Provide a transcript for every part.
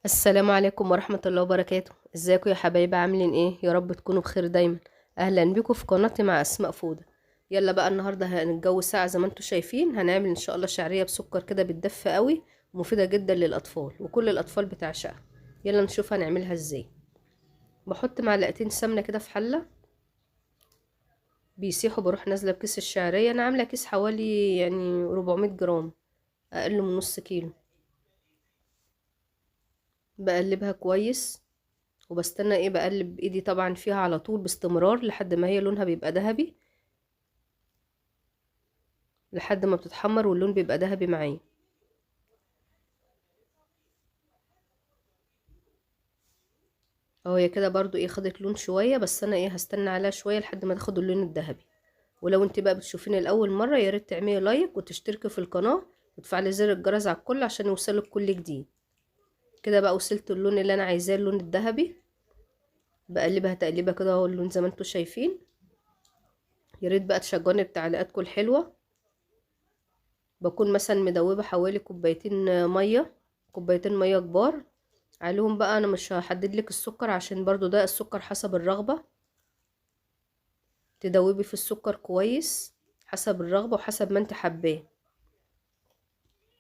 السلام عليكم ورحمة الله وبركاته. ازيكم يا حبايبي؟ عاملين ايه؟ يا رب تكونوا بخير دايما. اهلا بيكم في قناتي مع اسماء فوده. يلا بقى النهارده الجو ساقع زي ما انتم شايفين، هنعمل ان شاء الله شعريه بسكر كده بتدفى قوي ومفيده جدا للاطفال وكل الاطفال بتعشقها. يلا نشوف هنعملها ازاي. بحط معلقتين سمنه كده في حله بيسيحوا، بروح نازله بكيس الشعريه. انا عامله كيس حوالي 400 جرام، اقل من نص كيلو. بقلبها كويس وبستنى بقلب ايدي طبعا فيها على طول باستمرار لحد ما هي لونها بيبقى ذهبي، لحد ما بتتحمر واللون بيبقى ذهبي معايا. اهو هي كده برضو خدت لون شوية، بس انا هستنى عليها شوية لحد ما تاخد اللون الذهبي. ولو انت بقى بتشوفيني لاول مرة، يا ريت تعملي لايك وتشتركي في القناة وتفعلي زر الجرس على الكل عشان يوصلك كل جديد. كده بقى وصلت اللون اللي انا عايزاه، اللون الذهبي. بقلبها تقليبه كده اهو اللون زي ما انتم شايفين. يا ريت بقى تشجعوني بتعليقاتكم الحلوة. بكون مثلا مدوبة حوالي كوبايتين مية كبار عليهم. بقى انا مش هحدد لك السكر عشان برضو ده السكر حسب الرغبة. تدوبي في السكر كويس حسب الرغبة وحسب ما انت حباه.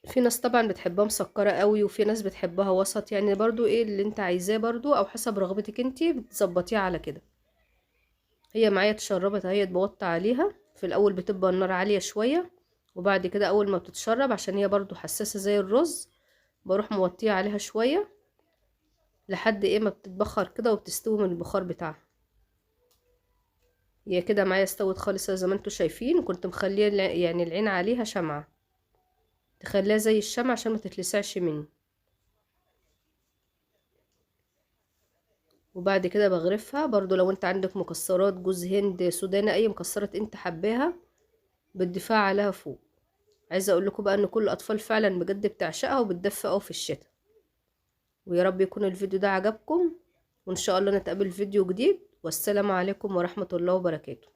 في ناس طبعا بتحبها مسكرة قوي وفي ناس بتحبها وسط، يعني برضو اللي انت عايزاه برضو او حسب رغبتك انت بتظبطيها على كده. هي معايا اتشربت اهي، بوطي عليها. في الاول بتبقى النار عالية شوية، وبعد كده اول ما بتتشرب عشان هي برضو حساسة زي الرز بروح موطيه عليها شوية لحد ما بتتبخر كده وبتستوي من البخار بتاعها. هي كده معايا استوت خالص زي ما انتوا شايفين. كنت مخليه العين عليها شمعة، تخليها زي الشمع عشان ما تتلسعش مني. وبعد كده بغرفها برضو. لو انت عندك مكسرات، جوز هند، سوداني، اي مكسرات انت حباها بالدفاع عليها فوق. عايزه اقول لكم بقى ان كل الاطفال فعلا بجد بتعشقها وبتدفى قوي في الشتاء. ويا رب يكون الفيديو ده عجبكم، وان شاء الله نتقابل في فيديو جديد، والسلام عليكم ورحمة الله وبركاته.